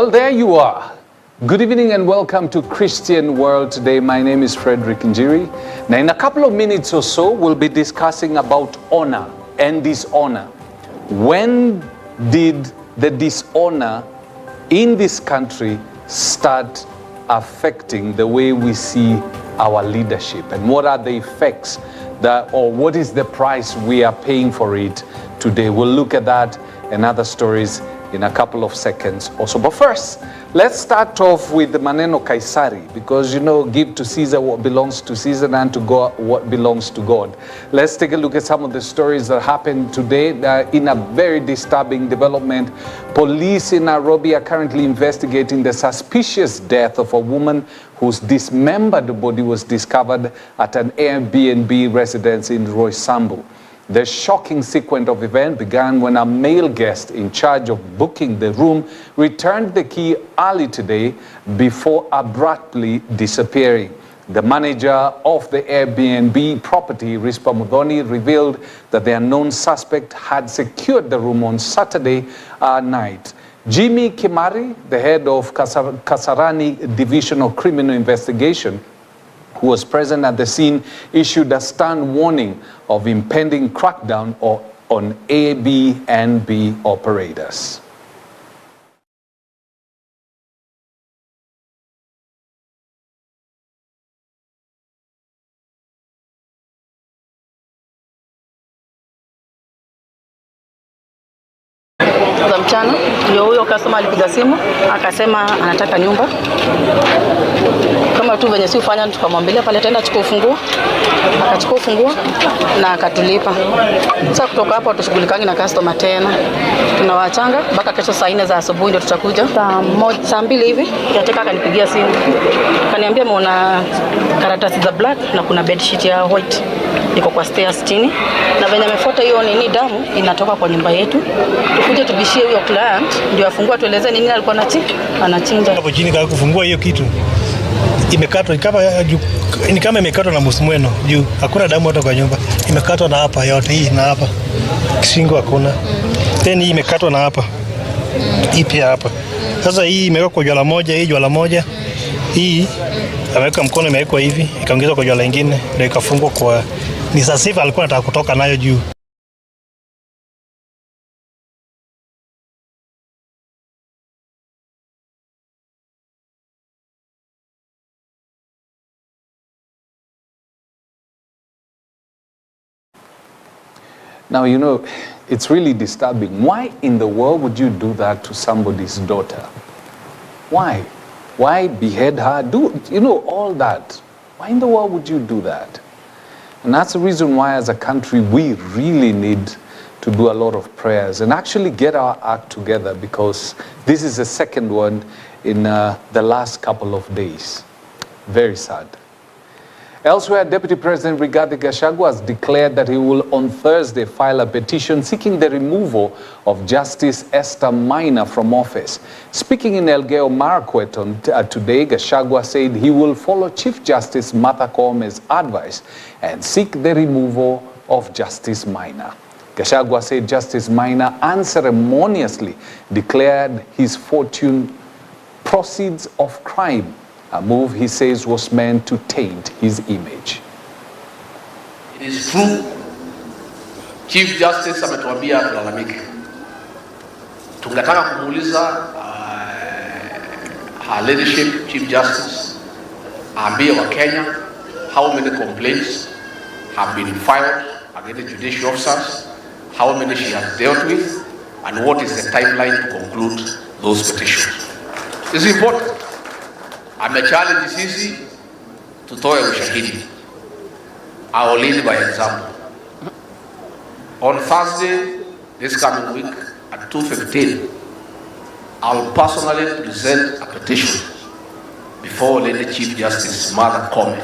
Well, there you are. Good evening and welcome to Christian World today. My name is Frederick Njiri. Now, in a couple of minutes or so, we'll be discussing about honor and dishonor. When did the dishonor in this country start affecting the way we see our leadership? And what are the effects or what is the price we are paying for it today? We'll look at that and other stories in a couple of seconds also. But first, let's start off with the Maneno Kaisari, because give to Caesar what belongs to Caesar and to God what belongs to God. Let's take a look at some of the stories that happened today in a very disturbing development. Police in Nairobi are currently investigating the suspicious death of a woman whose dismembered body was discovered at an Airbnb residence in Roysambu. The shocking sequence of events began when a male guest in charge of booking the room returned the key early today before abruptly disappearing. The manager of the Airbnb property, Rispa Mudhoni, revealed that the unknown suspect had secured the room on Saturday night. Jimmy Kimari, the head of Kasarani Division of Criminal Investigation, who was present at the scene, issued a stern warning of impending crackdown on Airbnb operators. Za mchana ndio huyo customer alipiga simu akasema anataka nyumba. Kama tu venye si ufanya, tukamwambia pale tenda chukua ufunguo. Akachukua ufunguo na akatulipa. Sasa kutoka hapo tushughulikangi na customer tena. Tunawachanga mpaka kesho saa 4 za asubuhi ndio tutakuja. Saa 2 hivi yataka akanipigia simu. Kaniambia muona karatasi za black na kuna bed sheet ya white iko kwa stairs chini. Na venye amefuata hiyo nini damu inatoka kwa nyumba yetu. Tukuje tubishie huyo client ndio afungua tueleze nini alikuwa anachinja. Hapo chini kama kufungua hiyo kitu imekatwa ni kama imekatwa na musumeno juu hakuna damu hata kwa nyumba. Imekatwa na hapa yote hii na hapa. Kishingo hakuna. Tena hii imekatwa na hapa. Hii pia hapa. Sasa hii imewekwa kwa jwala moja, hii jwala moja. Hii ameweka mkono imewekwa hivi, ikaongezwa kwa jwala lingine ndio ikafungwa kwa ni sasa alikuwa anataka kutoka nayo juu. Now, it's really disturbing. Why in the world would you do that to somebody's daughter? Why? Why behead her? Do, all that. Why in the world would you do that? And that's the reason why as a country, we really need to do a lot of prayers and actually get our act together, because this is the second one in the last couple of days. Very sad. Elsewhere, Deputy President Rigathi Gachagua has declared that he will on Thursday file a petition seeking the removal of Justice Esther Maina from office. Speaking in Elgeyo Marakwet today, Gachagua said he will follow Chief Justice Martha Koome's advice and seek the removal of Justice Maina. Gachagua said Justice Maina unceremoniously declared his fortune proceeds of crime, a move he says was meant to taint his image. It is true, Chief Justice ametuambia tulalamike. Tungetaka kumuuliza her leadership, Chief Justice, aambie wa Kenya how many complaints have been filed against judicial officers, how many she has dealt with, and what is the timeline to conclude those petitions. This is important. Amechallenge sisi tutoe ushahidi. I will lead by example. On Thursday, this coming week at 2:15, I will personally present a petition before Lady Chief Justice Martha Koome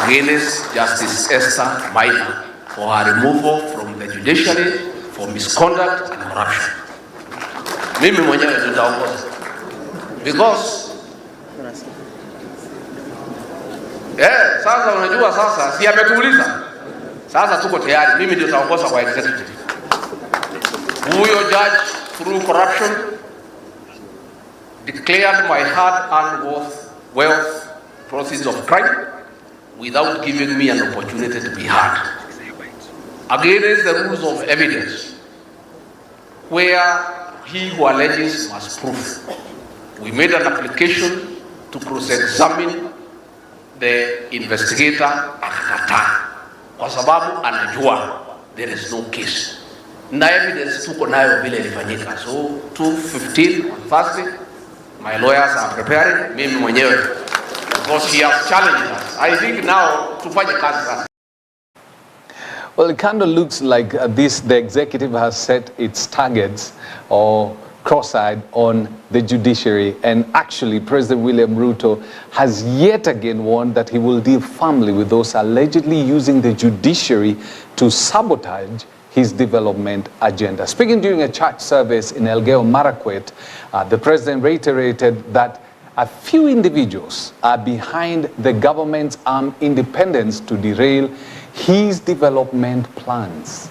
against Justice Esther Maina for her removal from the judiciary for misconduct and corruption. Mimi mwenyewe nitaongoza because sasa unajua sasa si ametuuliza. Sasa tuko tayari, mimi ndio nitaongoza kwa executive. Huyo judge through corruption declared my hard-earned wealth proceeds of crime without giving me an opportunity to be heard. Against the rules of evidence, where he who alleges must prove. We made an application to cross-examine the investigator akakataa, kwa sababu anajua there is no case. Na evidence tuko nayo vile ilifanyika. So 2:15 on Thursday, my lawyers are preparing, mimi mwenyewe, because he has challenged us. I think now tufanye kazi sasa. Well, it kind of looks like the executive has set its targets or cross-eyed on the judiciary, and actually President William Ruto has yet again warned that he will deal firmly with those allegedly using the judiciary to sabotage his development agenda. Speaking during a church service in Elgeyo Marakwet, the president reiterated that a few individuals are behind the government's armed independence to derail his development plans.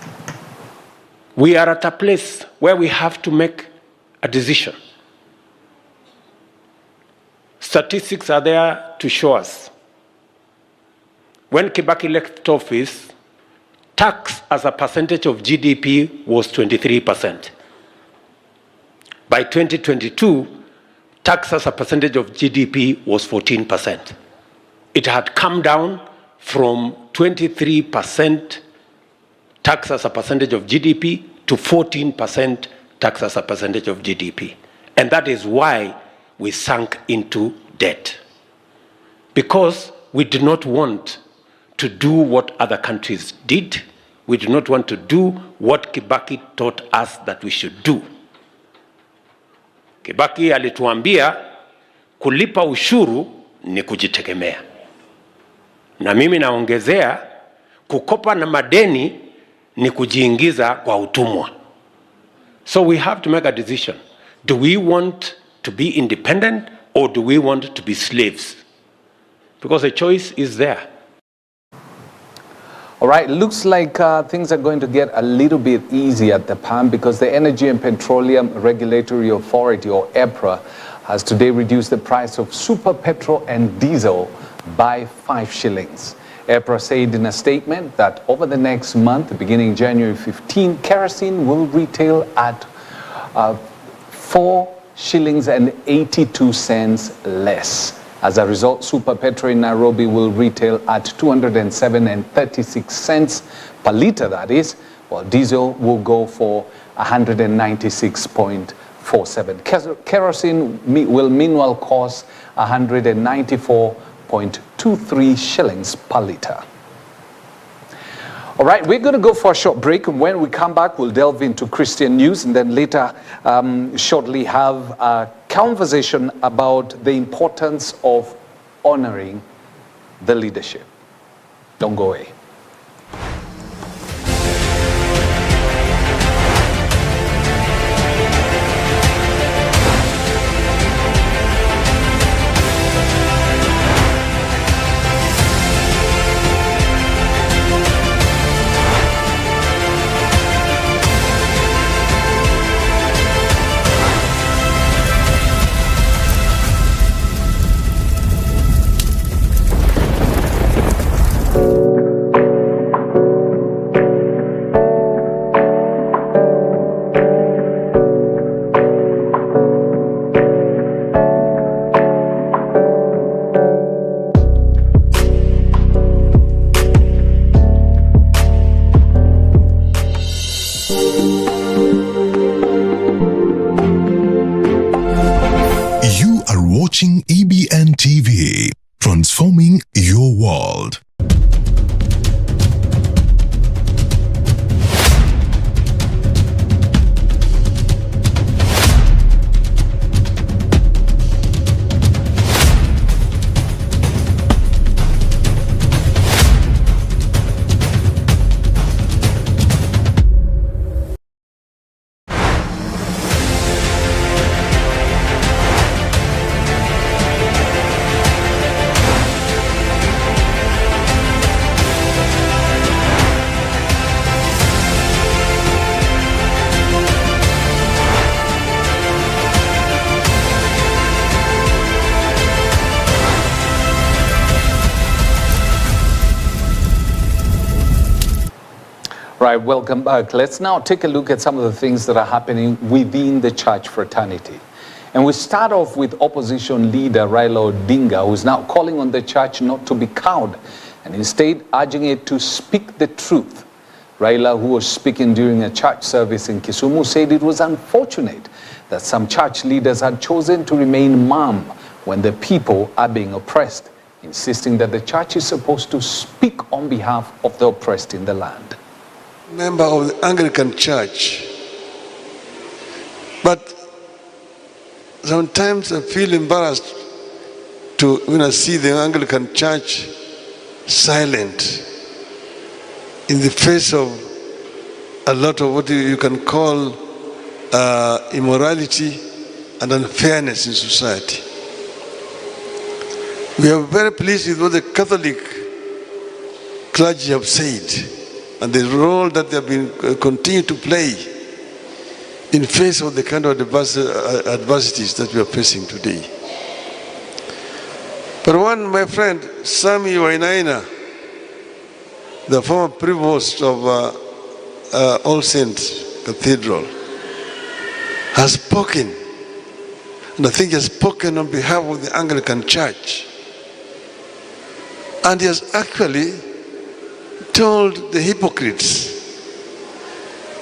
We are at a place where we have to make a decision. Statistics are there to show us. When Kibaki left office, tax as a percentage of GDP was 23%. By 2022, tax as a percentage of GDP was 14%. It had come down from 23% tax as a percentage of GDP to 14% tax as a percentage of GDP. And that is why we sank into debt. Because we do not want to do what other countries did. We do not want to do what Kibaki taught us that we should do. Kibaki alituambia kulipa ushuru ni kujitegemea. Na mimi naongezea kukopa na madeni ni kujiingiza kwa utumwa. So we have to make a decision. Do we want to be independent or do we want to be slaves? Because a choice is there. All right, looks like things are going to get a little bit easy at the PAM because the Energy and Petroleum Regulatory Authority, or EPRA, has today reduced the price of super petrol and diesel by 5 shillings. EPRA said in a statement that over the next month, beginning January 15, kerosene will retail at 4 shillings and 82 cents less. As a result, super petrol in Nairobi will retail at 207 and 36 cents per litre, that is, while diesel will go for 196.47. Kerosene will meanwhile cost 194.23 shillings per litre. All right, we're going to go for a short break, and when we come back, we'll delve into Christian news, and then later shortly have a conversation about the importance of honoring the leadership. Don't go away. Watching EBN TV, transforming your world. Right, welcome back. Let's now take a look at some of the things that are happening within the church fraternity. And we start off with opposition leader Raila Odinga, who is now calling on the church not to be cowed and instead urging it to speak the truth. Raila, who was speaking during a church service in Kisumu, said it was unfortunate that some church leaders had chosen to remain mum when the people are being oppressed, insisting that the church is supposed to speak on behalf of the oppressed in the land. Member of the Anglican Church, but sometimes I feel embarrassed to when I see the Anglican Church silent in the face of a lot of what you can call immorality and unfairness in society. We are very pleased with what the Catholic clergy have said and the role that they have been continue to play in face of the kind of adversities that we are facing today. But one, my friend, Sami Wainaina, the former provost of All Saints Cathedral, has spoken, and I think he has spoken on behalf of the Anglican Church. And he has actually told the hypocrites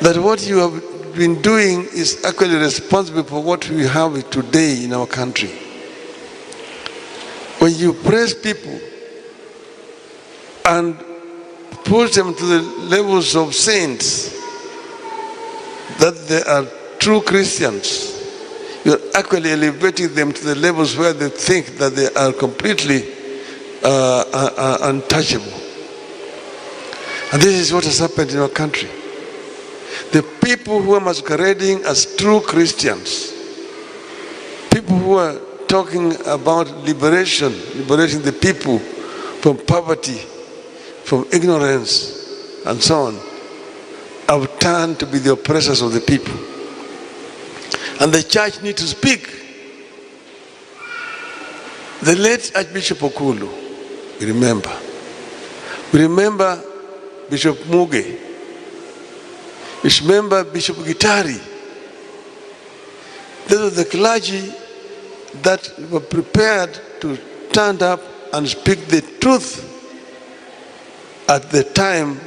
that what you have been doing is actually responsible for what we have today in our country. When you praise people and push them to the levels of saints, that they are true Christians, you're actually elevating them to the levels where they think that they are completely untouchable. And this is what has happened in our country. The people who are masquerading as true Christians, people who are talking about liberating the people from poverty, from ignorance, and so on, have turned to be the oppressors of the people. And the church needs to speak. The late Archbishop Okulu, we remember. We remember Bishop Muge. We remember Bishop Gitari. These are the clergy that were prepared to stand up and speak the truth at the time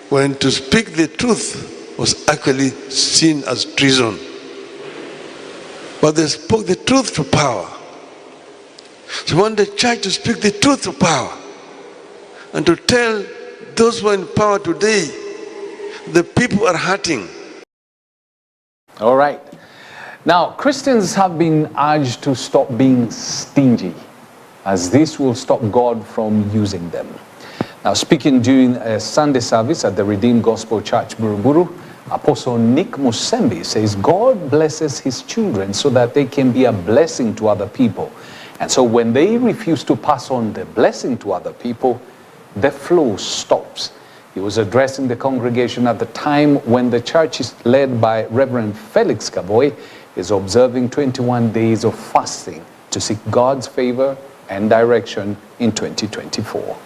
when to speak the truth was actually seen as treason. But they spoke the truth to power. So we want the church to speak the truth to power and to tell those who are in power today, the people are hurting. All right. Now, Christians have been urged to stop being stingy, as this will stop God from using them. Now, speaking during a Sunday service at the Redeemed Gospel Church, Buruburu, Apostle Nick Musembi says God blesses his children so that they can be a blessing to other people. And so when they refuse to pass on the blessing to other people, the flow stops. He was addressing the congregation at the time when the church is led by Reverend Felix Kavoy is observing 21 days of fasting to seek God's favor and direction in 2024.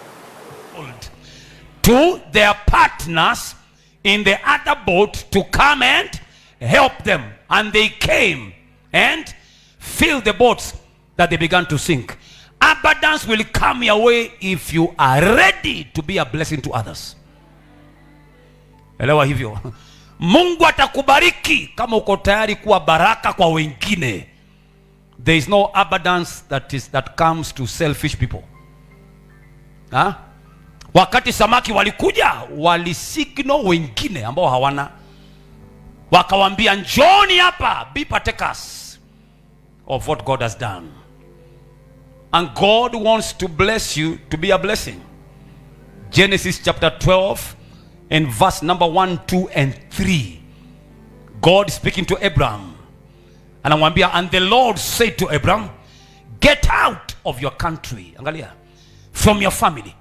To their partners in the other boat to come and help them. And they came and filled the boats that they began to sink. Abundance will come your way if you are ready to be a blessing to others. Elewa hivyo. Mungu atakubariki kama uko tayari kuwa baraka kwa wengine. There is no abundance that comes to selfish people. Ha? Wakati samaki walikuja, walisignal wengine ambao hawana. Wakawambia njoni hapa, be partakers of what God has done. And God wants to bless you to be a blessing. Genesis chapter 12 and verse number 1, 2, and 3. God speaking to Abraham. And the Lord said to Abraham, get out of your country, angalia, from your family,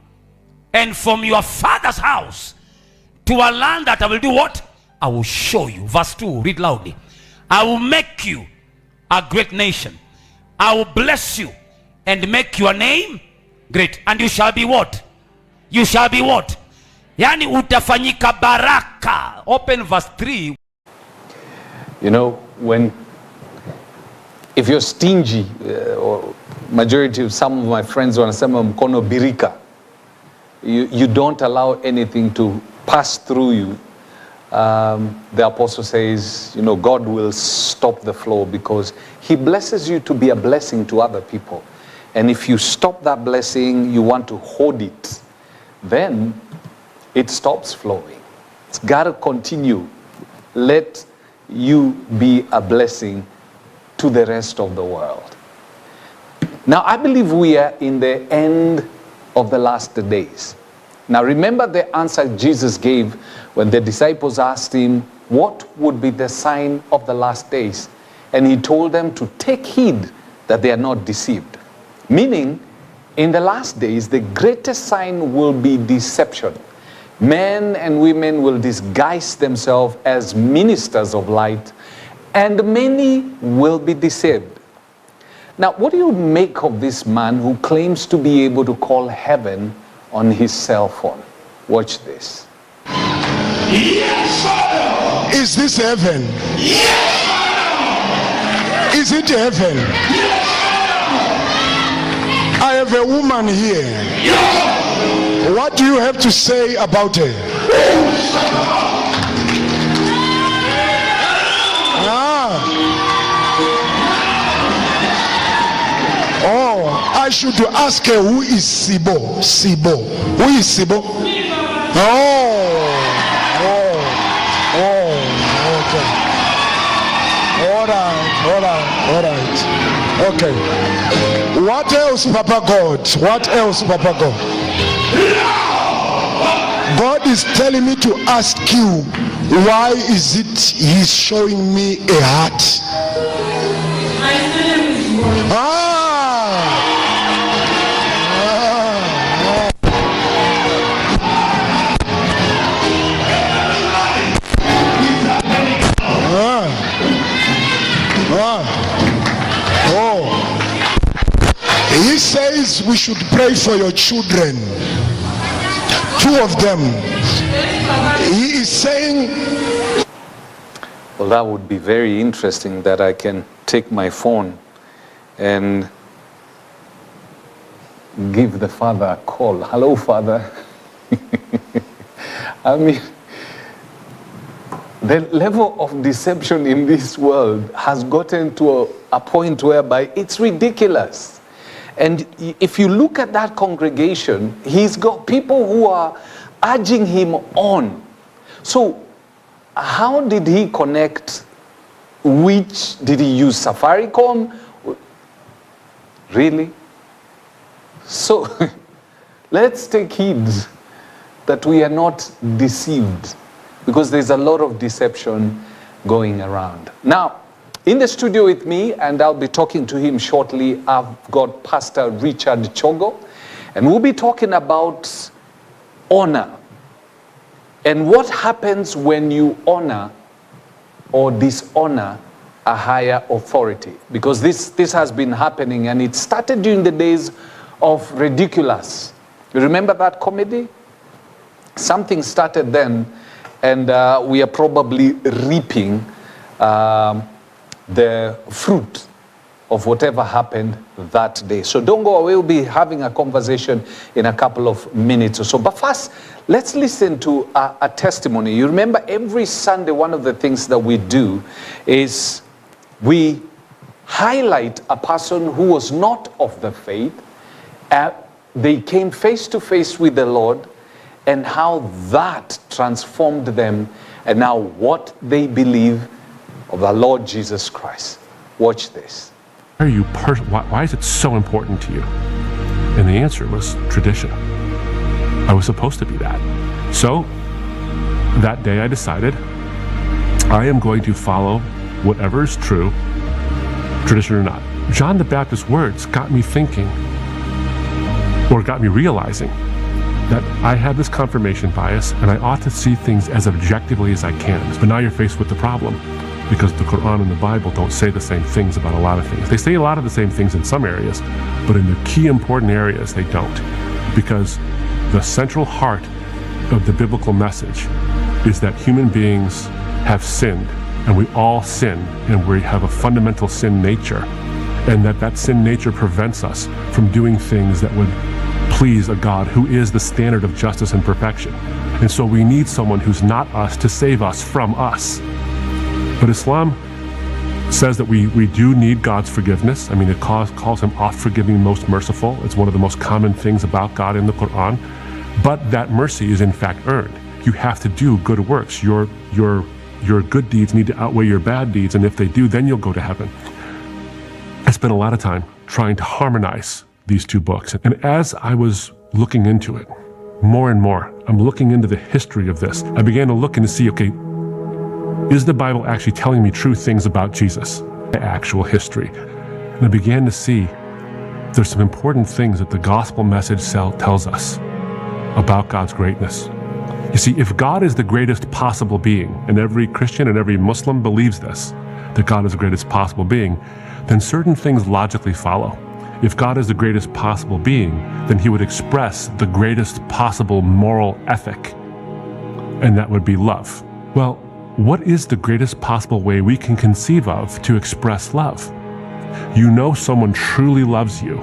and from your father's house, to a land that I will do what? I will show you. Verse 2, read loudly. I will make you a great nation. I will bless you and make your name great. And you shall be what? You shall be what? yaani utafanyika baraka. Open verse 3. You know, if you're stingy, or majority of some of my friends wanasema mkono birika, you don't allow anything to pass through you. The apostle says, you know, God will stop the flow because he blesses you to be a blessing to other people. And if you stop that blessing, you want to hold it, then it stops flowing. It's got to continue. Let you be a blessing to the rest of the world. Now, I believe we are in the end of the last days. Now, remember the answer Jesus gave when the disciples asked him, what would be the sign of the last days? And he told them to take heed that they are not deceived. Meaning, in the last days, the greatest sign will be deception. Men and women will disguise themselves as ministers of light, and many will be deceived. Now, what do you make of this man who claims to be able to call heaven on his cell phone? Watch this. Yes, Father. Is this heaven? Yes, Father. Is it heaven? Yes, Father. I have a woman here. Yes. What do you have to say about her? Oh, I should ask her, who is Sibo? Sibo. Who is Sibo? Okay. All right. Okay. What else, Papa God? What else, Papa God? God is telling me to ask you, why is it he's showing me a heart? He says we should pray for your children. 2 of them. He is saying, well, that would be very interesting that I can take my phone and give the father a call. Hello, Father. I mean, the level of deception in this world has gotten to a point whereby it's ridiculous. And if you look at that congregation, he's got people who are urging him on. So how did he connect? Which did he use? Safaricom? Really? So let's take heed that we are not deceived, because there's a lot of deception going around. Now, in the studio with me, and I'll be talking to him shortly, I've got Pastor Richard Chogo, and we'll be talking about honor and what happens when you honor or dishonor a higher authority. Because this has been happening, and it started during the days of Ridiculous. You remember that comedy? Something started then, and we are probably reaping the fruit of whatever happened that day. So don't go away. We'll be having a conversation in a couple of minutes or so. But first, let's listen to a testimony. You remember every Sunday, one of the things that we do is we highlight a person who was not of the faith. They came face to face with the Lord, and how that transformed them, and now what they believe of the Lord Jesus Christ. Watch this. Why is it so important to you? And the answer was tradition. I was supposed to be that. So that day I decided I am going to follow whatever is true, tradition or not. John the Baptist's words got me thinking, or got me realizing, that I had this confirmation bias and I ought to see things as objectively as I can. But now you're faced with the problem, because the Quran and the Bible don't say the same things about a lot of things. They say a lot of the same things in some areas, but in the key important areas they don't. Because the central heart of the biblical message is that human beings have sinned, and we all sin, and we have a fundamental sin nature, and that sin nature prevents us from doing things that would please a God who is the standard of justice and perfection. And so we need someone who's not us to save us from us. But Islam says that we do need God's forgiveness. I mean, it calls him oft-forgiving, most merciful. It's one of the most common things about God in the Quran. But that mercy is in fact earned. You have to do good works. Your good deeds need to outweigh your bad deeds, and if they do, then you'll go to heaven. I spent a lot of time trying to harmonize these two books. And as I was looking into it, more and more, I'm looking into the history of this. I began to look and see, okay, is the Bible actually telling me true things about Jesus? The actual history. And I began to see there's some important things that the gospel message tells us about God's greatness. You see, if God is the greatest possible being, and every Christian and every Muslim believes this, that God is the greatest possible being, then certain things logically follow. If God is the greatest possible being, then he would express the greatest possible moral ethic, and that would be love. Well, what is the greatest possible way we can conceive of to express love? You know someone truly loves you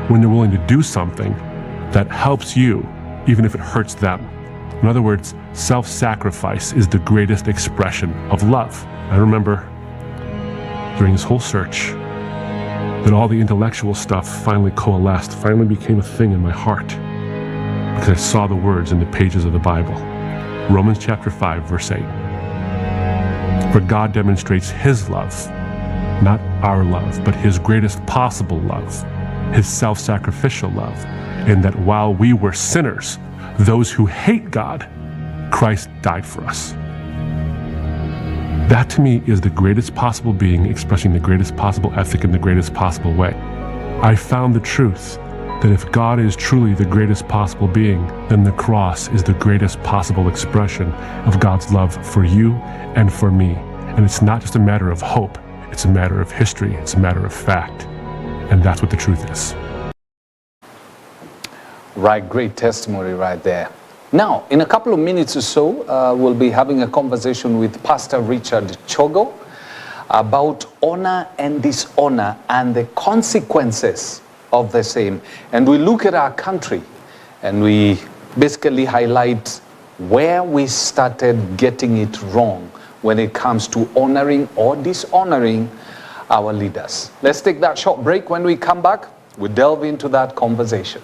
when they're willing to do something that helps you, even if it hurts them. In other words, self-sacrifice is the greatest expression of love. I remember during this whole search that all the intellectual stuff finally coalesced, finally became a thing in my heart, because I saw the words in the pages of the Bible. Romans chapter 5, verse 8. For God demonstrates his love, not our love, but his greatest possible love, his self-sacrificial love, in that while we were sinners, those who hate God, Christ died for us. That to me is the greatest possible being expressing the greatest possible ethic in the greatest possible way. I found the truth that if God is truly the greatest possible being, then the cross is the greatest possible expression of God's love for you and for me. And it's not just a matter of hope, it's a matter of history, it's a matter of fact. And that's what the truth is. Right, great testimony right there. Now, in a couple of minutes or so, we'll be having a conversation with Pastor Richard Chogo about honor and dishonor and the consequences of the same. And we look at our country and we basically highlight where we started getting it wrong when it comes to honoring or dishonoring our leaders. Let's take that short break. When we come back, we'll delve into that conversation.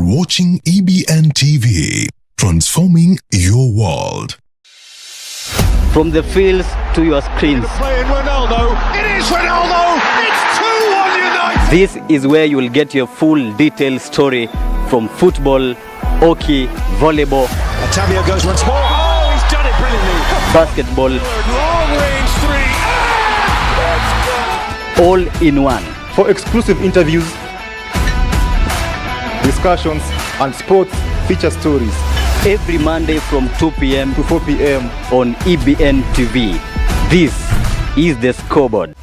Watching EBN TV, transforming your world. From the fields to your screens. Playing Ronaldo. It is Ronaldo. It's 2-1 United. This is where you will get your full detailed story from football, hockey, volleyball. Otavio goes once more. Oh, he's done it brilliantly. Basketball. Long range three. All in one. For exclusive interviews, discussions and sports feature stories. Every Monday from 2 p.m. to 4 p.m. on EBN TV. This is The Scoreboard.